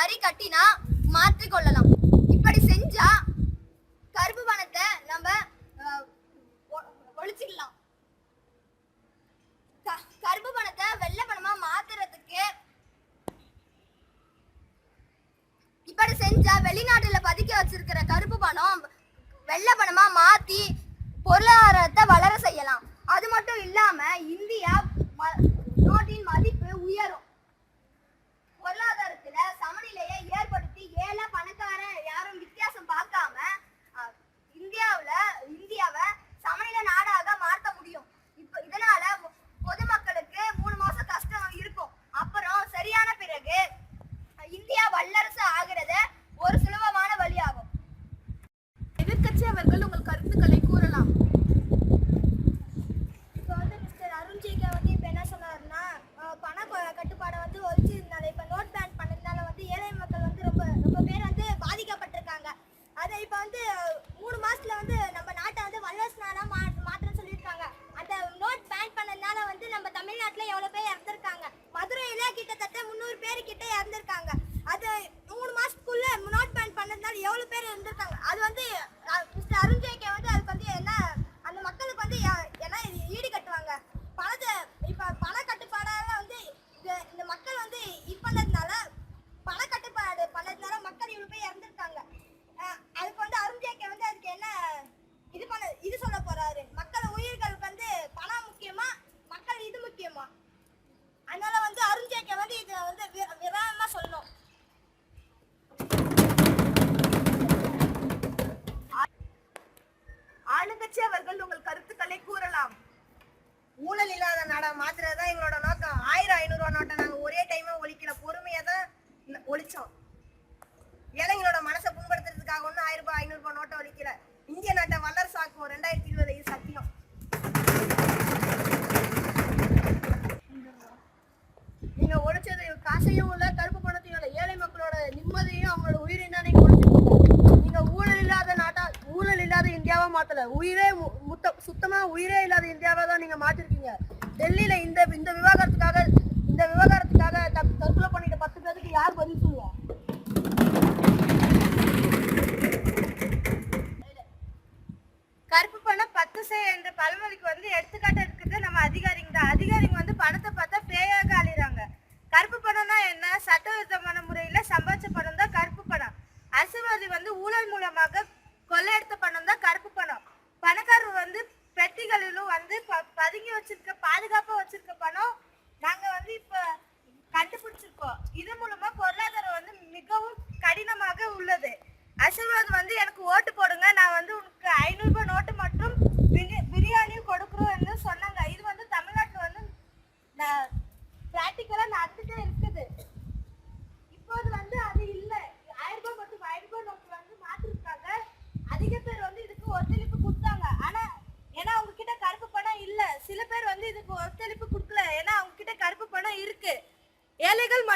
வரி கட்டினா மாற்றிக்கொள்ளலாம். இப்படி செஞ்சா கருப்பு பணத்தை நம்ம ஒழிச்சிடலாம். கருப்பு பணத்தை வெள்ளை பணமா மாத்துறதுக்கு இப்படி செஞ்சா வெளிநாட்டுல பதுக்க வச்சிருக்கிற கருப்பு பணம் வெள்ளை பணமா மாத்தி பொருளாதாரத்தை வளர செய்யலாம். அது மட்டும் இல்லாம இந்தியா நோட்டின் மதிப்பு உயரும். பொருளாதாரத்துல சமநிலையை ஏற்படுத்தி ஏழை பணக்கார யாரும் வித்தியாசம் பார்க்காம இந்தியாவை சமநிலை நாடாக மாற்ற முடியும். இதனால பொதுமக்களுக்கு 3 மாசம் கஷ்டம் இருக்கும். அப்புறம் சரியான பிறகு இந்தியா வல்லரசு ஆகிறது ஒரு சுலபமான வழியாகும். எதிர்க்கட்சி அவர்கள் உங்கள் கருத்துக்களை கூறலாம். இப்போ மிஸ்டர் அருண் ஜேகே இப்போ என்ன சொன்னாருன்னா, பண கட்டுப்பாடை ஒழிச்சதுனால இப்போ நோட் பேன் பண்ணதுனால ஏழை மக்கள் ரொம்ப பேர் பாதிக்கப்பட்டிருக்காங்க. அதை இப்போ 3 மாசத்துல நம்ம நாட்டை வல்லரசு நாடா மாற்றன்னு சொல்லியிருக்காங்க. அந்த நோட் பேன் பண்ணதுனால நம்ம தமிழ்நாட்டில் எவ்வளோ பேர் இறந்துருக்காங்க. மதுரையில கிட்டத்தட்ட 300 பேர் கிட்ட இறந்துருக்காங்க. அது 3 மாசத்துக்குள்ள நோட் பேன் பண்ணதுனால எவ்வளோ பேர் இருந்திருக்காங்க. அது மிஸ்டர் அருண் ஜேகே அதுக்கு என்ன அந்த மக்களுக்கு என்ன ஈடு கட்டுவாங்க. இப்ப பண கட்டுப்பாடால இந்த மக்கள் இது பண்ணதுனால பண கட்டுப்பாடு பண்ணதுனால மக்கள் இவ்வளவு பேர் இறந்துருக்காங்க. அதுக்கு அருண் ஜேகே அதுக்கு என்ன இது சொல்ல போறாரு. மக்கள் உயிர்கள் பணம் முக்கியமா மக்கள் இது முக்கியமா? அதனால அருண் ஜேகே இது விராமமா சொல்லணும். ஆளுங்கட்சி அவர்கள் உங்கள் கருத்துக்களை கூறலாம். ஊழல் இல்லாத நாடா மாத்துறதுதான் எங்களோட நோக்கம். 1000 500 ரூபா நோட்டை நாங்க ஒரே டைமா ஒழிக்கல, பொறுமையா தான் காசையும் உள்ள கருப்பு பணத்தையும் உள்ள ஏழை மக்களோட நிம்மதியும் அவங்களோட உயிரையும் தான் நீங்க கொடுத்துருக்கீங்க. நீங்க ஊழல் இல்லாத இந்தியாவா மாத்தல, சுத்தமா உயிரே இல்லாத இந்தியாவா தான் நீங்க மாத்திருக்கீங்க. டெல்லியில இந்த விவகாரத்துக்காக தற்கொலை பண்ணிட்ட 10 பேருக்கு யார் பதில் சொல்லுவா? கருப்பு பணம் 10 என்ற பழமொழிக்கு வந்து எடுத்துக்காட்டு இருக்கிறது நம்ம அதிகாரிங்க தான். அதிகாரிங்க வந்து பணத்தை பார்த்தா பேயாக அழிறாங்க. கருப்பு பணம்னா என்ன? சட்டவிரோதமான முறையில சம்பாதிச்ச பணம் தான் கருப்பு பணம். அரசியல்வாதி வந்து ஊழல் மூலமாக கொள்ளையடித்த பணம் தான் கருப்பு பணம். பணக்காரர் வந்து பெட்டிகளிலும் வந்து பதுங்கி வச்சிருக்க பாதுகாப்பா வச்சிருக்க பணம் நாங்க வந்து இப்ப கண்டுபிடிச்சிருக்கோம். இது மூலமா பொருளாதாரம் வந்து மிகவும் கடினமாக உள்ளது. அரசியல்வாதி வந்து எனக்கு ஓட்டு போடுங்க, நான் வந்து உனக்கு 500 ரூபாய் நோட்டு மற்றும் பிரியாணியும் கொடுக்குறோம் என்று சொன்னாங்க. இது வந்து தமிழ்நாட்டில் வந்து பிராக்டிக்கலா நடந்துட்டே இருக்குது. இப்போது வந்து அது இல்லை. 1000 ரூபாய் மற்றும் 1000 ரூபாய் நோட்டு வந்து மாற்றிருக்காங்க. அதிக பேர் வந்து இதுக்கு ஒத்துழைப்பு கொடுத்தாங்க. ஆனா ஏன்னா அவங்க கிட்ட கருப்பு பணம் இல்ல. சில பேர் வந்து இதுக்கு ஒத்துழைப்பு கொடுக்கல, ஏன்னா அவங்க கிட்ட கருப்பு பணம் இருக்கு. ஏழைகள்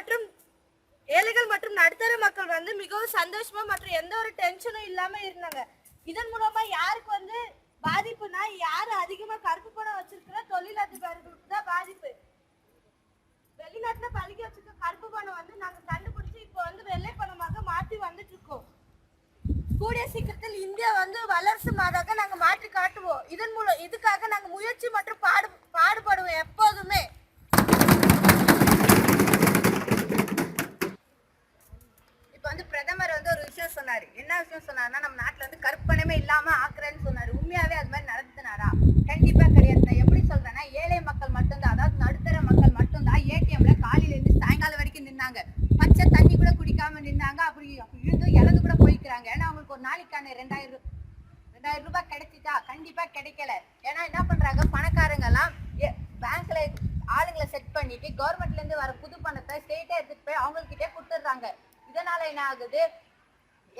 மற்றும் நடுத்தர மக்கள் வந்து மிகவும் சந்தோஷமா மற்றும் எந்த ஒரு டென்ஷனும் இல்லாம இருந்தாங்க. இதன் மூலமா யாருக்கு வந்து பாதிப்புனா, யாரு அதிகமா கருப்பு பணம் வச்சிருக்கிற தொழிலதிபர்களுக்கு தான் பாதிப்பு. வெளிநாட்டுல பதுக்கி வச்சிருக்க கருப்பு பணம் வந்து நாங்க கண்டுபிடிச்சு இப்போ வந்து வெள்ளை பணமாக மாற்றி வந்துட்டு இருக்கோம். கூடிய சீக்கிரத்தில் இந்தியா வந்து வல்லரசு நாடாக நாங்க மாற்றி காட்டுவோம். இதுக்காக நாங்க முயற்சி மற்றும் பாடுபடுவோம் எப்போதுமே. இப்ப வந்து பிரதமர் வந்து ஒரு விஷயம் சொன்னாரு. என்ன விஷயம் சொன்னாருன்னா, நம்ம நாட்டுல வந்து கருப்பு பணமே இல்லாம ஆக்குறேன்னு சொன்னாரு. உண்மையாவே அது மாதிரி நடத்துனாரா? கண்டிப்பா கிடையாது. நான் எப்படி சொல்றேன்னா, ஏழை மக்கள் மட்டும்தான், அதாவது நடுத்தர மக்கள் மட்டும்தான் ஏடிஎம்ல காலையில இருந்து சாயங்காலம் வரைக்கும் நின்னாங்க. பச்சை தண்ணி கூட குடிக்காம நின்னாங்க. அப்படி இருந்தும் இழந்து கூட போய்க்கிறாங்க. ஏன்னா அவங்களுக்கு ஒரு நாளைக்கான 2000 ரூபாய் கிடைச்சிட்டா? கண்டிப்பா கிடைக்கல. ஏன்னா என்ன பண்றாங்க, பணக்காரங்க எல்லாம் பேங்க்ல ஆளுங்களை செட் பண்ணிட்டு கவர்மெண்ட்ல இருந்து வர புது பணத்தை ஸ்டேட்டா எடுத்துட்டு போய் அவங்ககிட்டே கொடுத்துடுறாங்க. இதனால என்ன ஆகுது,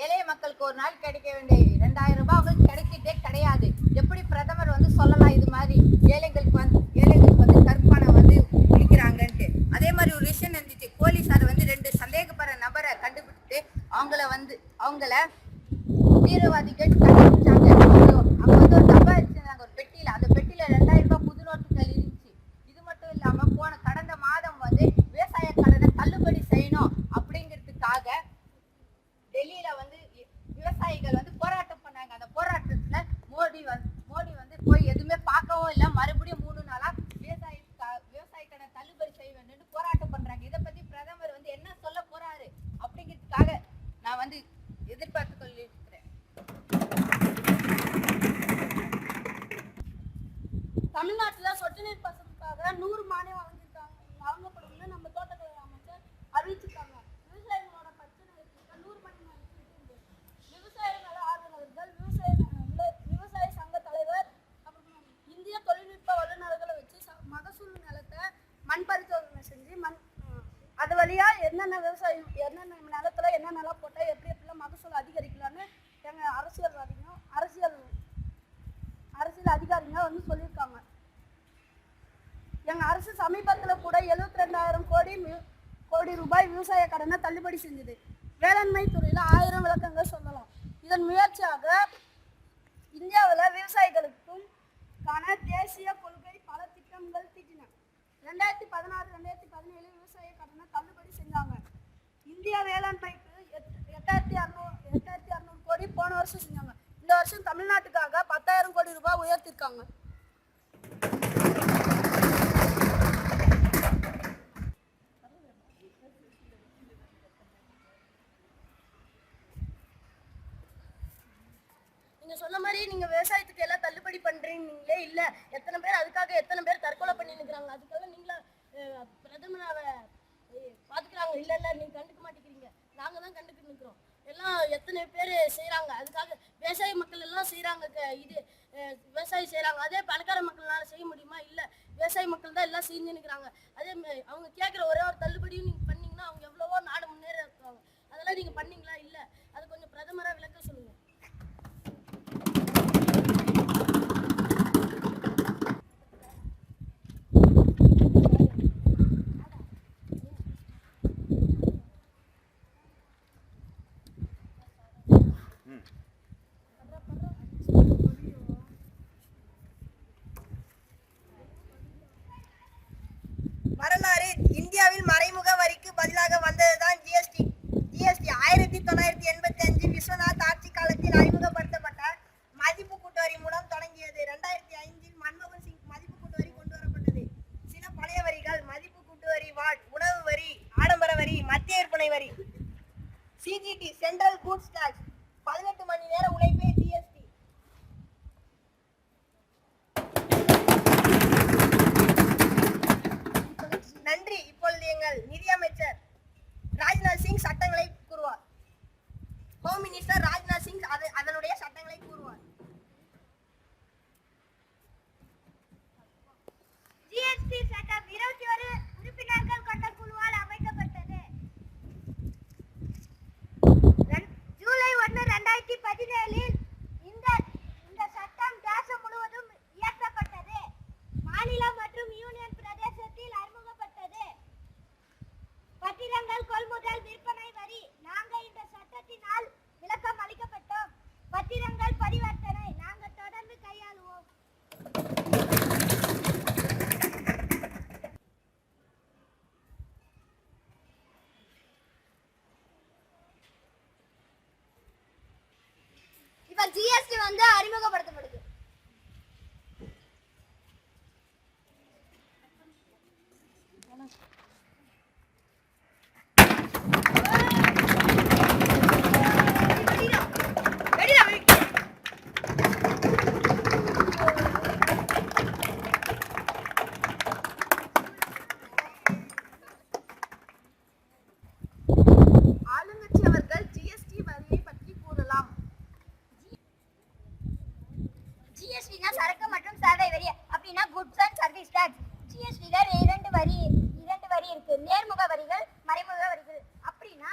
எளிய மக்களுக்கு ஒரு நாள் கிடைக்க வேண்டிய 2000 ரூபாய் அவங்களுக்கு கிடைக்கிட்டே கிடையாது. எப்படி பிரதமர் வந்து சொல்லலாம் இது மாதிரி ஏழைகளுக்கு வந்து கற்பனை வந்து பிடிக்கிறாங்கன்ட்டு? அதே மாதிரி ஒரு விஷயம் இருந்துச்சு. போலீஸார் வந்து 2 சந்தேகப்படுற நபரை கண்டுபிடிச்சிட்டு அவங்கள தீவிரவாதிகள் கண்டுபிடிச்சாங்க. அங்க வந்து ஒரு டப்பா வச்சிருந்தாங்க, ஒரு பெட்டியில. அந்த பெட்டியில 2000 ரூபாய் புது நோட்டுகள் இருந்துச்சு. இது மட்டும் இல்லாம கடந்த மாதம் வந்து விவசாய கடனை தள்ளுபடி செய்யணும் அப்படிங்கிறதுக்காக டெல்லியில வந்து விவசாயிகள் வந்து போராட்டம் பண்ணாங்க. அந்த போராட்டத்துல மோடி வந்து போய் எதுவுமே பார்க்கவும் இல்லை. மறுபடியும் 3 நாளா விவசாய கடனை தள்ளுபடி செய்ய வேண்டும் போராட்டம் பண்றாங்க. இதை பத்தி பிரதமர் வந்து என்ன சொல்ல போறாரு அப்படிங்கிறதுக்காக நான் வந்து எதிர்பார்த்து கொண்டிருக்கிறேன். தமிழ்நாட்டுல சொட்டு நீர் பாசனத்துக்காக 100 மானியம் வழங்கப்படும்னு நம்ம தோட்டக்கலை அமைச்சர் அறிவிச்சிருக்காங்க. விவசாயிகளோட பிரச்சனை 100 மானியம் விவசாய நல ஆர்வலர்கள், விவசாய சங்க தலைவர், அப்புறம் இந்திய தொழில்நுட்ப வல்லுநர்களை வச்சு மகசூல் நிலத்தை மண் பரிசோதனை செஞ்சு அது வழியா என்னென்ன நிலத்துல என்னென்னலாம் போட்டா எப்படிலாம் மகசூல் அதிகரிக்கலாம்னு எங்க அரசியல் அதிகாரிங்க வந்து சொல்லியிருக்காங்க. எங்க அரசு சமீபத்துல கூட 72,000 கோடி ரூபாய் விவசாய கடனை தள்ளுபடி செஞ்சது. வேளாண்மை துறையில 1000 விளக்கங்கள் சொல்லலாம். இதன் முயற்சியாக இந்தியாவில் விவசாயிகளுக்கும் தேசிய கொள்கை பல திட்டங்கள் தீட்டின. 2016-2017 விவசாய கடனை தள்ளுபடி செஞ்சாங்க. இந்திய வேளாண்மைக்கு 8,600 கோடி போன வருஷம் செஞ்சாங்க. இந்த வருஷம் தமிழ்நாட்டுக்காக 10,000 கோடி ரூபாய் உயர்த்திருக்காங்க. நீங்க சொன்ன மாதிரி நீங்க விவசாயத்துக்கு எல்லாம் தள்ளுபடி பண்றீங்களே, இல்ல எத்தனை பேர் தற்கொலை பண்ணி நிற்கிறாங்க. அதுக்காக நீங்களா பிரதமராக பாத்துக்கிறாங்க? இல்ல நீங்க கண்டுக்க மாட்டேங்கிறீங்க, நாங்க தான் கண்டுக்கிட்டு நிற்கிறோம். எல்லாம் எத்தனை பேர் செய்யறாங்க, அதுக்காக விவசாய மக்கள் எல்லாம் செய்யறாங்க. இது விவசாயம் செய்யறாங்க. அதே பணக்கார மக்கள்னால செய்ய முடியுமா? இல்ல, விவசாய மக்கள் தான் எல்லாம் செஞ்சு நிற்கிறாங்க. அதே அவங்க கேட்குற ஒரே ஒரு தள்ளுபடியும் நீங்க பண்ணீங்கன்னா அவங்க எவ்வளவோ நாடு முன்னேற இருக்காங்க. அதெல்லாம் நீங்க பண்ணீங்களா? இல்ல, அது கொஞ்சம் பிரதமரா விளக்க சொல்லுங்க. வரலாறு இந்தியாவில் மறைமுக வரிக்கு பதிலாக வந்ததுதான் ஜிஎஸ்டி. 1985 விஸ்வநாத் ஆட்சி காலத்தில் அறிமுகப்படுத்தப்பட்ட மதிப்பு கூட்டு வரி மூலம் தொடங்கியது. 2005 மன்மோகன் சிங் மதிப்பு கூட்டு வரி கொண்டு வரப்பட்டது. சில பழைய வரிகள் மதிப்பு கூட்டு வரி, வாட், உணவு வரி, ஆடம்பர வரி, மத்திய விற்பனை வரி, சிஜிடி சென்ட்ரல் கூட்ஸ் டாக்ஸ், 18 மணி நேர உழைப்பே ஜிஎஸ்டி. நன்றி. இப்பொழுது எங்கள் நிதியமைச்சர் ராஜ்நாத் சிங் சட்டங்களை கூறுவார். ஹோம் மினிஸ்டர் ராஜ்நாத் சிங் அதனுடைய சட்டங்களை கூறுவார். ஜிஎஸ்டி சட்டம் 21 உறுப்பினர்கள் கொண்ட குழுவால் அமைக்கப்பட்டது. ஜூலை 1, 2017 இந்த சட்டம் தேசம் முழுவதும் இயற்றப்பட்டது. மாநிலம் மற்றும் யூனியன் பிரதேசத்தில் அறிமுகப்பட்டது. பத்திரங்கள் கொள்முதல் விற்பனை வரி நாங்கள் இந்த சட்டத்தினால் விளக்கம் அளிக்கப்பட்டோம். பத்திரங்கள் பரிவர்த்தனை நாங்கள் தொடர்ந்து கையாளுவோம். இப்ப ஜிஎஸ்டி வந்து அறிமுகப்படுத்தப்படுது. ஆளுங்கட்சி அவர்கள் ஜிஎஸ்டி வரியை பற்றி கூறலாம். ஜிஎஸ்டினா சரக்கு மற்றும் சேவை வரி, அப்படின்னா குட்ஸ் அண்ட் சர்வீஸ் டாக்ஸ். ஜிஎஸ்டில இரண்டு வரி இருக்கு. நேர்முக வரிகள், மறைமுக வரிகள். அப்படின்னா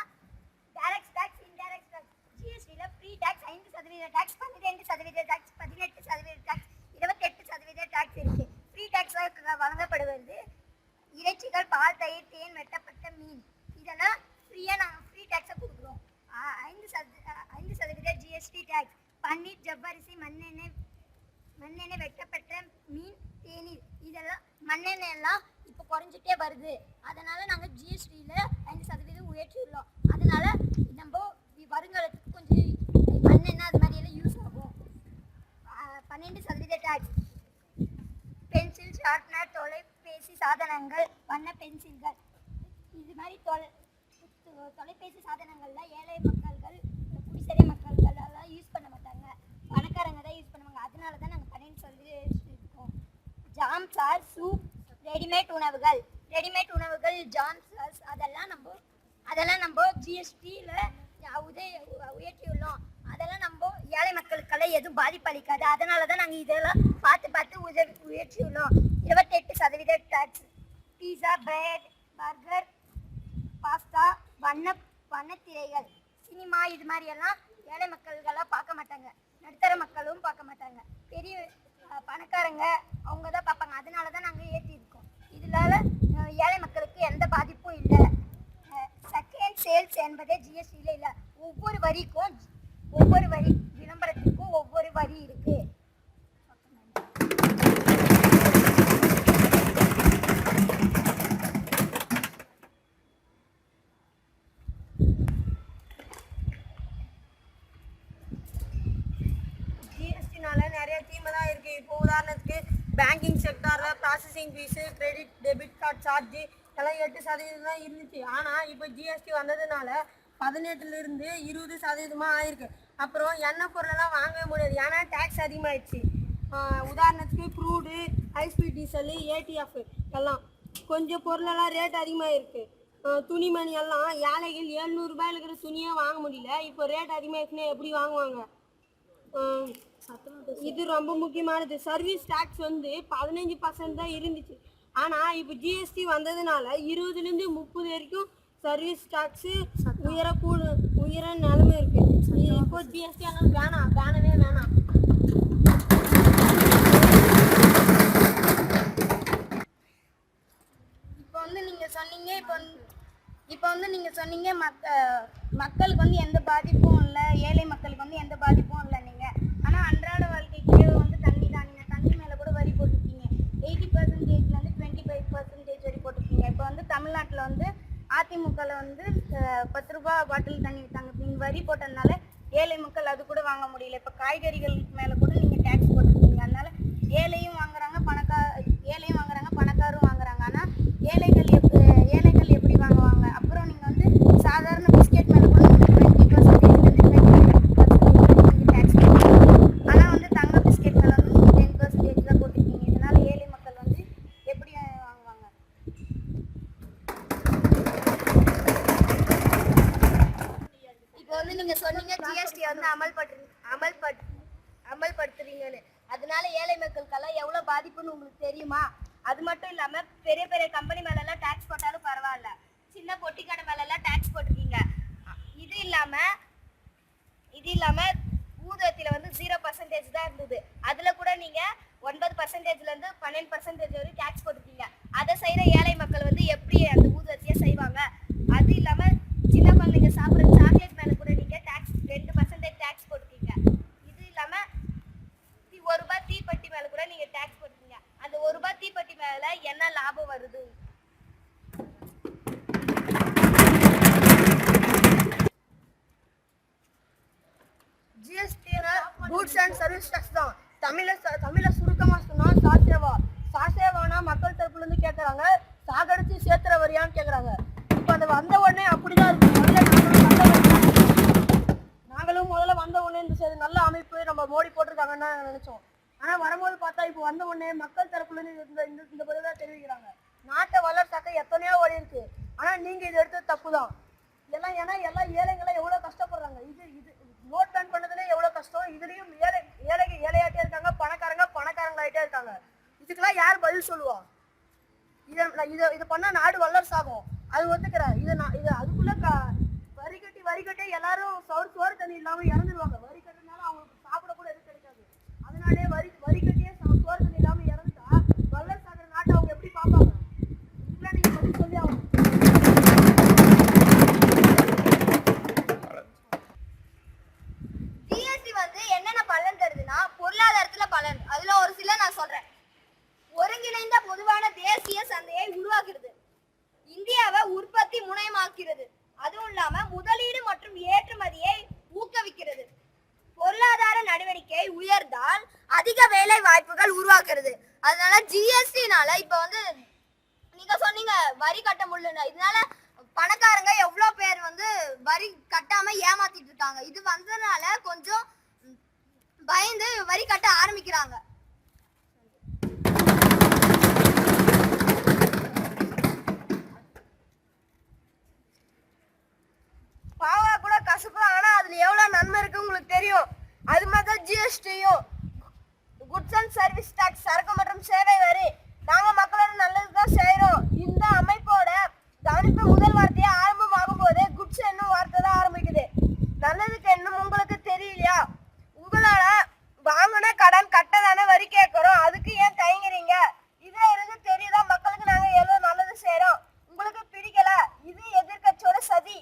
டைரக்ட் டாக்ஸ், இன்டைரக்ட் டாக்ஸ். ஜிஎஸ்டில free tax 5% tax, 12% tax, 18% tax, 28% tax இருக்கு. ஃப்ரீ டாக்ஸ் வழங்கப்படுவது இறைச்சிகள், பால், தயிர், தேன், வெட்டப்பட்ட மீன். இதெல்லாம் ஃப்ரீயா நாங்கள் ஃப்ரீ டாக்ஸை கொடுக்குறோம். 5% ஜிஎஸ்டி டாக்ஸ். பன்னீர், ஜவ்வரிசி, மண்ணெண்ணெய், வெட்டப்பட்ட மீன், தேநீர். இதெல்லாம் மண்ணெண்ணெய் எல்லாம் இப்போ குறைஞ்சிட்டே வருது. அதனால நாங்கள் ஜிஎஸ்டியில் 5% உயர்த்தியுள்ளோம். அதனால நம்ம வருங்காலத்துக்கு கொஞ்சம் மண்ணெண்ணெய் அது மாதிரி எல்லாம் யூஸ் ஆகும். 12% டாக்ஸ். பென்சில், ஷார்ப்னர், தொலைபேசி சாதனங்கள், வண்ண பென்சில்கள், இது மாதிரி தொலைபேசி சாதனங்கள்லாம் ஏழை மக்கள்கள், குடிசை மக்கள்கள் எல்லாம் யூஸ் பண்ண மாட்டாங்க. பணக்காரங்க தான் யூஸ் பண்ணுவாங்க. அதனால தான் நாங்கள் 12% இருக்கோம். ஜாம், சாஸ், சூப், ரெடிமேட் உணவுகள், ஜாம், சாஸ் அதெல்லாம் நம்ம ஜிஎஸ்டியில் உயர்த்தியுள்ளோம். அதெல்லாம் நம்ம ஏழை மக்களுக்கெல்லாம் எதுவும் பாதிப்பு அளிக்காது. அதனால தான் நாங்கள் இதெல்லாம் பார்த்து உயர்த்தியுள்ளோம். 28% டாக்ஸ். பீஸா, பிரெட், பர்கர், பாஸ்தா, வண்ணத்திரைகள், சினிமா இது மாதிரி எல்லாம் ஏழை மக்கள்கள்லாம் பார்க்க மாட்டாங்க. நடுத்தர மக்களும் பார்க்க மாட்டாங்க. பெரிய பணக்காரங்க அவங்க தான் பார்ப்பாங்க. அதனால தான் நாங்கள் ஏற்றிருக்கோம். இதனால ஏழை மக்களுக்கு எந்த பாதிப்பும் இல்லை. செகண்ட் சேல்ஸ் என்பதே ஜிஎஸ்டியில் இல்லை. ஒவ்வொரு வரி விளம்பரத்துக்கும் ஒவ்வொரு வரி இருக்கு. நிறைய தீமை தான் இருக்கு. இப்போ உதாரணத்துக்கு பேங்கிங் செக்டார்ல processing fee, credit debit card charge எல்லாம் 8% தான் இருந்துச்சு. ஆனால் இப்போ ஜிஎஸ்டி வந்ததுனால 18% 20% ஆயிருக்கு. அப்புறம் எண்ணெய் பொருளெல்லாம் வாங்கவே முடியாது, ஏன்னா டேக்ஸ் அதிகமாகிடுச்சு. உதாரணத்துக்கு க்ரூடு, ஹைஸ்பீட் டீசல், ஏடிஎஃப் எல்லாம் கொஞ்சம் பொருளெல்லாம் ரேட் அதிகமாக இருக்குது. துணிமணி எல்லாம் ஏழைகள் 700 ரூபாயில் இருக்கிற துணியாக வாங்க முடியல. இப்போ ரேட் அதிகமாகிடுச்சுன்னா எப்படி வாங்குவாங்க? இது ரொம்ப முக்கியமானது. சர்வீஸ் டாக்ஸ் வந்து 15% தான் இருந்துச்சு. ஆனால் இப்போ ஜிஎஸ்டி வந்ததுனால 20லேருந்து 30 வரைக்கும் சர்வீஸ் டாக்ஸு உயர நிலைமை இருக்கு. இப்போ ஜிஎஸ்டி எல்லாம் வேணவே வேணாம். இப்போ வந்து நீங்கள் சொன்னீங்க மக்களுக்கு வந்து எந்த பாதிப்பும் இல்லை, ஏழை மக்களுக்கு வந்து எந்த பாதிப்பும் இல்லை நீங்கள். ஆனால் அன்றாட வாழ்க்கைக்கு தேவை வந்து தண்ணி தான். நீங்கள் தண்ணி மேலே கூட வரி போட்டிருக்கீங்க. 80%லேருந்து 25% வரி போட்டிருக்கீங்க. போட்டிருக்கீங்க. இப்போ வந்து தமிழ்நாட்டில் வந்து அதிமுகவில் வந்து 10 ரூபாய் பாட்டில் தண்ணி விற்றாங்க. நீங்கள் வரி போட்டதுனால ஏழை மக்கள் அது கூட வாங்க முடியல. இப்போ காய்கறிகள் மேலே கூட நீங்கள் டேக்ஸ் போட்டிருக்கீங்க. அதனால ஏழையும் வாங்குறாங்க, பணக்காரும் வாங்குறாங்க. ஆனால் ஏழைகள் எப்படி வாங்குவாங்க? அப்புறம் நீங்கள் வந்து சாதாரண பிஸ்கெட் மேலே கூட 20% டேக்ஸ் போட்டிருக்கீங்க. ஆனால் வந்து தங்க பிஸ்கெட் மேலே வந்து 10% தான் போட்டிருக்கீங்க. இதனால ஏழை மக்கள் வந்து எப்படி வாங்குவாங்க? இப்போ வந்து நீங்க சொன்னீங்க ஜிஎஸ்டி வந்து அமல்படுத்துறீங்கன்னு. அதனால ஏழை மக்களுக்கெல்லாம் எவ்வளவு பாதிப்புன்னு உங்களுக்கு தெரியுமா? அது மட்டும் இல்லாம பெரிய பெரிய கம்பெனி மேல எல்லாம் டாக்ஸ் போட்டாலும் பரவாயில்ல, சின்ன பொட்டி கடை மேல எல்லாம் டாக்ஸ் போட்டிருக்கீங்க. இது இல்லாம ஊதியத்துல வந்து 0% தான் இருந்தது. அதுல கூட நீங்க 9%ல இருந்து 12% வரைக்கும் டாக்ஸ் போட்டிருக்கீங்க. அதை செய்யற ஏழை மக்கள் வந்து எப்படி அந்த ஊதியத்தையே செய்வாங்க? அது இல்லாம சின்ன குழந்தைங்க சாப்பிட்ற சாக்லேட் மேல கூட நீங்க டாக்ஸ் 2% டாக்ஸ் போட்டிருக்கீங்க. இது இல்லாம 1 ரூபாய் தீப்பெட்டி மேல கூட நீங்க டாக்ஸ் போட்டிருக்கீங்க. அந்த 1 ரூபாய் தீப்பெட்டி மேல என்ன லாபம் வருது? ஜிஎஸ்டினா கூட்ஸ் அண்ட் சர்வீஸ் டேக்ஸ் தான். தமிழ சுருக்கமா சொன்னா சாசேவா. சாசேவானா மக்கள் தரப்புல இருந்து கேட்கறாங்க, சாகடிச்சு சேர்த்துற வரியான்னு கேட்கறாங்க. இப்போ அது வந்த உடனே அப்படிதான் இருக்கு. நாங்களும் முதல்ல வந்த உடனே இந்த நல்ல அமைப்பு நம்ம மோடி போட்டிருக்காங்கன்னு நினைச்சோம். ஆனா வரும்போது பார்த்தா இப்போ வந்த உடனே மக்கள் தரப்புல இருந்து இந்த பதில் தான் தெரிவிக்கிறாங்க. நாட்டை வளர்ச்சாக்க எத்தனையோ வழி இருக்கு, ஆனா நீங்க இதை எடுத்தது தப்பு தான். இதெல்லாம் ஏன்னா எல்லாம் ஏழைங்களாம் எவ்வளவு கஷ்டப்படுறாங்க. இது நோட் பேன் பண்ணதுல எவ்வளவு கஷ்டம். இதுலயும் ஏழையாட்டே இருக்காங்க, பணக்காரங்களாயிட்டே இருக்காங்க. இதுக்கெல்லாம் யார் பதில் சொல்லுவா? இதை பண்ணா நாடு வல்லரசாகும், அது ஒத்துக்கிறேன். இது அதுக்குள்ள வரி கட்டி எல்லாரும் சோறு தண்ணி இல்லாம இறந்துருவாங்க. வரி கட்டினால அவங்களுக்கு சாப்பிட கூட எதுவும் கிடைக்காது. அதனாலே வரி கட்டியே சோறு தண்ணி இல்லாம இறந்துட்டா வல்லரசாகிற நாட்டை அவங்க எப்படி பார்ப்பாங்க? இதுக்கெல்லாம் நீங்க பதில் சொல்லி ஆகணும். ஜிஎஸ்டி வந்து என்னென்ன பலன் தருதுன்னா பொருளாதாரத்துல பலன். அதுல ஒரு சில நான் சொல்றேன். ஒருங்கிணைந்த பொதுவான தேசிய சந்தையை உருவாக்குறது, இந்தியாவை உற்பத்தி முனையமாக்கிறது, அதுவும் இல்லாம முதலீடு மற்றும் ஏற்றுமதியை ஊக்குவிக்கிறது, பொருளாதார நடவடிக்கை உயர்ந்தால் அதிக வேலை வாய்ப்புகள் உருவாக்குறது. அதனால ஜிஎஸ்டினால இப்ப வந்து நீங்க சொன்னீங்க வரி கட்ட முடியல, இதனால பணக்காரங்க எவ்வளவு பேர் வந்து வரி கட்டாம ஏமாத்திட்டு இருக்காங்க. இது வந்ததுனால கொஞ்சம் பயந்து வரி கட்ட ஆரம்பிக்கிறாங்க. பாவா கூட கசப்பு, ஆனா அதுல எவ்வளவு நன்மை இருக்கு உங்களுக்கு தெரியும். அது மாதிரி தான் ஜிஎஸ்டியும். குட்ஸ் அண்ட் சர்வீஸ் டாக்ஸ், சரக்கு மற்றும் சேவை வரி. நாங்க மக்களோட நல்லதுதான் செய்யறோம். இந்த அமைப்போட கவனிப்பு முதல் வார்த்தையா ஆரம்பமாகும் போது குட்ஸ் என்னும் வார்த்தை தான் ஆரம்பிக்குது. நல்லதுக்கு என்னும் உங்களுக்கு தெரியலையா? உங்களால வாங்கின கடன் கட்டதான வரி கேட்கிறோம், அதுக்கு ஏன் தயங்குறீங்க? இதுல இருந்து தெரியுதா மக்களுக்கு நாங்க எவ்வளவு நல்லது செய்யறோம். உங்களுக்கு பிடிக்கல, இது எதிர்கட்சியோட சதி.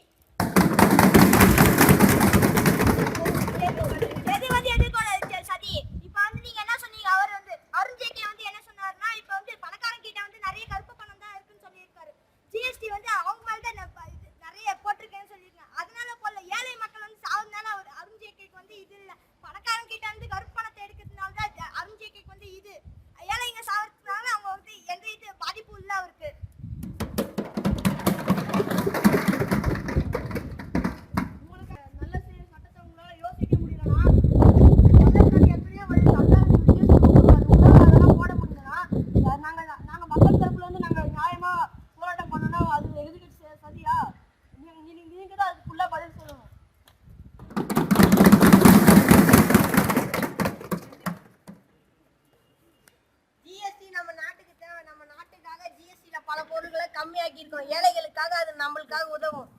சதி. இப்ப வந்து நீங்க என்ன சொன்னீங்க? அவர் வந்து அருண்ஜேட்லி வந்து என்ன சொன்னாருன்னா, இப்ப வந்து பணக்காரங்க கிட்ட வந்து நிறைய கருப்பு பணம் தான் இருக்குன்னு சொல்லியிருக்காரு. ஜிஎஸ்டி வந்து அவங்க மேலதான் நிறைய போட்டிருக்கேன்னு சொல்லியிருக்காங்க. அதனால போல ஏழை மக்கள் வந்து சாகுனால அவர் அருண்ஜேட்லிக்கு வந்து இது இல்ல. பணக்காரங்க கிட்ட வந்து கருப்பு பணத்தை எடுக்கிறதுனால தான் அருண்ஜேட்லிக்கு வந்து இது. ஏழைங்க சாகிறதுனால அவங்க வந்து எந்த இது பாதிப்பு இல்ல அவருக்கு. உங்களுக்கு நல்ல சட்டத்தை உங்களால யோசிக்க முடியலன்னா எத்தனையோ வழி அதெல்லாம் போட முடியலன்னா நாங்க மக்கள் தரப்புல வந்து நாங்க நியாயமா போராட்டம் பண்ணோம்னா அது எதிர்கட்சி சதியா? நீங்க தான் அதுக்குள்ள பதில் சொல்லணும். ஜிஎஸ்டி நம்ம நாட்டுக்கு தேவை. நம்ம நாட்டுக்காக ஜிஎஸ்டில பல பொருட்களை கம்மியாக்கி இருக்கோம். ஏழைகளுக்காக அது நம்மளுக்காக உதவும்.